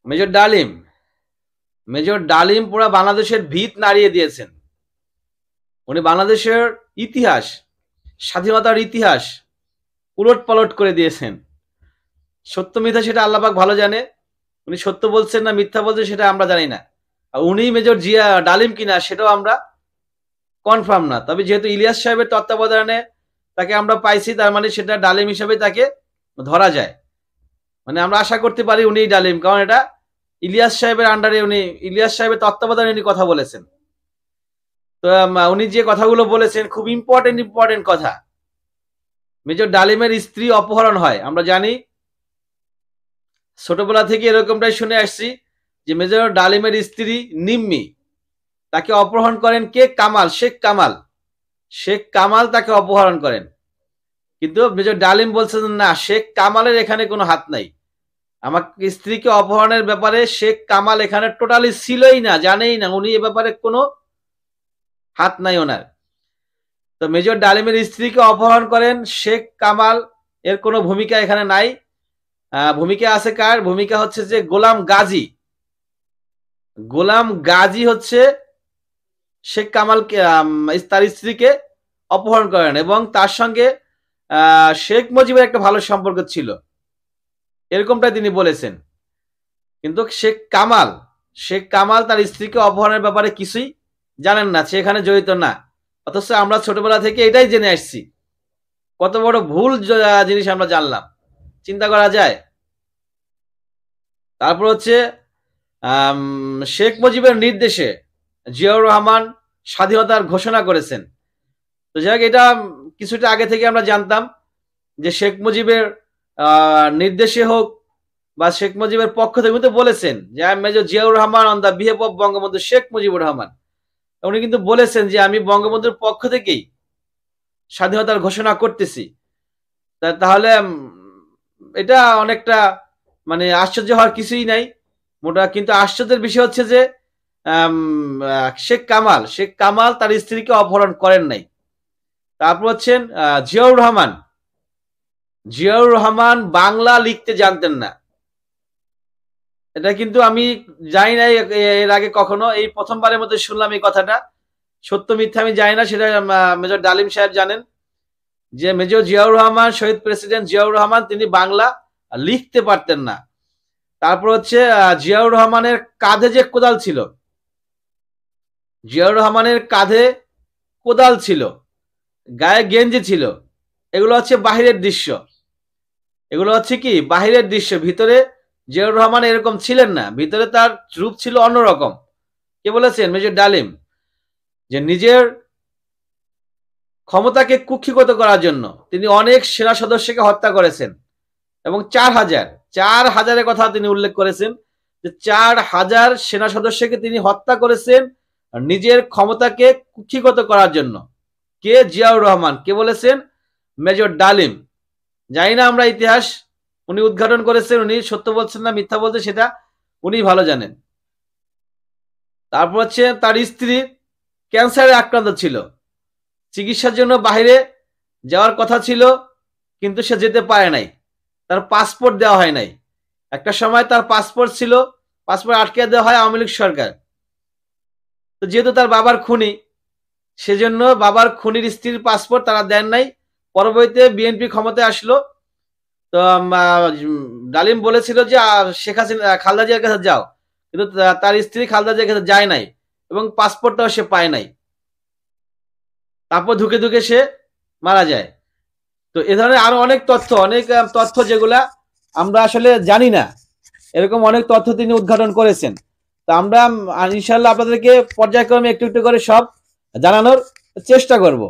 Major ডালিম, major ডালিম পুরা বাংলাদেশের ভিত নাড়িয়ে দিয়েছেন। উনি বাংলাদেশের ইতিহাস, স্বাধীনতার ইতিহাস উলটপালট করে দিয়েছেন। সত্য মিথ্যা সেটা আল্লাহ পাক ভালো জানে। উনি সত্য বলছেন না মিথ্যা বলছেন সেটা আমরা জানি না। আর উনি মেজর জিয়া ডালিম কিনা সেটাও আমরা কনফার্ম না। তবে যেহেতু ইলিয়াস সাহেবের তত্ত্বাবধানে তাকে আমরা পাইছি, তার মানে সেটা ডালিম হিসেবে তাকে ধরা যায়। মানে আমরা আশা করতে পারি উনি ডালিম, কারণ এটা ইলিয়াস সাহেবের আন্ডারে, উনি ইলিয়াস সাহেবের তত্ত্বাবধানে উনি কথা বলেছেন। তো উনি যে কথাগুলো বলেছেন খুব ইম্পর্টেন্ট কথা। মেজর ডালিমের স্ত্রী অপহরণ হয়, আমরা জানি ছোটবেলা থেকে এরকমটাই শুনে আসছি যে মেজর ডালিমের স্ত্রী নিম্মি, তাকে অপহরণ করেন কে? কামাল, শেখ কামাল। শেখ কামাল তাকে অপহরণ করেন, কিন্তু মেজর ডালিম বলছেন না, শেখ কামালের এখানে কোনো হাত নাই। আমার স্ত্রীকে অপহরণের ব্যাপারে শেখ কামাল এখানে টোটালি ছিলই না, জানেই না, উনি এ ব্যাপারে কোনো হাত নাই ওনার। তো মেজর ডালিমের স্ত্রীকে অপহরণ করেন শেখ কামাল, এর কোনো ভূমিকা এখানে নাই। ভূমিকা আছে কার? ভূমিকা হচ্ছে যে গোলাম গাজী। গোলাম গাজী হচ্ছে শেখ কামালকে, তার স্ত্রীকে অপহরণ করেন এবং তার সঙ্গে শেখ মুজিবের একটা ভালো সম্পর্ক ছিল, এরকমটাই তিনি বলেছেন। কিন্তু শেখ কামাল তার স্ত্রীকে অপহরণের ব্যাপারে কিছুই জানেন না, সে এখানে জড়িত না। অথচ আমরা ছোটবেলা থেকে এটাই জেনে আসছি। কত বড় ভুল জিনিস আমরা জানলাম, চিন্তা করা যায়। তারপর হচ্ছে শেখ মুজিবের নির্দেশে জিয়াউর রহমান স্বাধীনতার ঘোষণা করেছেন। তো যাই, এটা কিছুটা আগে থেকে আমরা জানতাম যে শেখ মুজিবের নির্দেশে হোক বা শেখ মুজিবের পক্ষ থেকে কিন্তু বলেছেন যে I am major Ziaur Rahman on the behalf of Bangabandhu Sheikh Mujibur Rahman. উনি কিন্তু বলেছেন যে আমি বঙ্গবন্ধুর পক্ষ থেকেই স্বাধীনতার ঘোষণা করতেছি। তাহলে এটা অনেকটা মানে আশ্চর্য হওয়ার কিছুই নাই মোটা। কিন্তু আশ্চর্যের বিষয় হচ্ছে যে শেখ কামাল তার স্ত্রীকে অপহরণ করেন নাই। তারপর হচ্ছেন জিয়াউর রহমান বাংলা লিখতে জানতেন না। এটা কিন্তু আমি জানি না এর আগে কখনো, এই প্রথমবারের মধ্যে শুনলাম এই কথাটা। সত্য মিথ্যা আমি জানি না, সেটা মেজর ডালিম সাহেব জানেন যে মেজর জিয়াউর রহমান, শহীদ প্রেসিডেন্ট জিয়াউর রহমান, তিনি বাংলা লিখতে পারতেন না। তারপর হচ্ছে জিয়াউর রহমানের কাঁধে যে কোদাল ছিল, জিয়াউর রহমানের কাঁধে কোদাল ছিল, গায়ে গেঞ্জি ছিল, এগুলো হচ্ছে বাহিরের দৃশ্য। এগুলো হচ্ছে কি বাহিরের দৃশ্য, ভিতরে জিয়াউর রহমান এরকম ছিলেন না, ভিতরে তার রূপ ছিল অন্যরকম। কে বলেছেন? মেজর ডালিম। যে নিজের ক্ষমতাকে কুক্ষিগত করার জন্য তিনি অনেক সেনা সদস্যকে হত্যা করেছেন এবং 4,000 কথা তিনি উল্লেখ করেছেন যে 4,000 সেনা সদস্যকে তিনি হত্যা করেছেন নিজের ক্ষমতাকে কুক্ষিগত করার জন্য। কে? জিয়াউর রহমান। কে বলেছেন? মেজর ডালিম। জানি না আমরা ইতিহাস, উনি উদ্ঘাটন করেছেন, উনি সত্য বলছেন না মিথ্যা বলছেন সেটা উনি ভালো জানেন। তারপর হচ্ছে তার স্ত্রী ক্যান্সারে আক্রান্ত ছিল, চিকিৎসার জন্য বাইরে যাওয়ার কথা ছিল কিন্তু সে যেতে পারে নাই, তার পাসপোর্ট দেওয়া হয় নাই। একটা সময় তার পাসপোর্ট ছিল, পাসপোর্ট আটকে দেওয়া হয় আওয়ামী লীগ সরকার। তো যেহেতু তার বাবার খুনি, সেজন্য বাবার খুনির স্ত্রীর পাসপোর্ট তারা দেন নাই। পরবর্তীতে বিএনপি ক্ষমতায় আসলো, তো ডালিম বলেছিল যে শেখ হাসিনা খালেদা জিয়ার কাছে যাও, কিন্তু তার স্ত্রী খালেদা জিয়ার কাছে যায় নাই এবং পাসপোর্টটাও সে পায় নাই। তারপর ধুকে সে মারা যায়। তো এ ধরনের আরো অনেক তথ্য যেগুলা আমরা আসলে জানি না, এরকম অনেক তথ্য তিনি উদ্ঘাটন করেছেন। তো আমরা ইনশাল্লাহ আপনাদেরকে পর্যায়ক্রমে একটু একটু করে সব জানানোর চেষ্টা করব।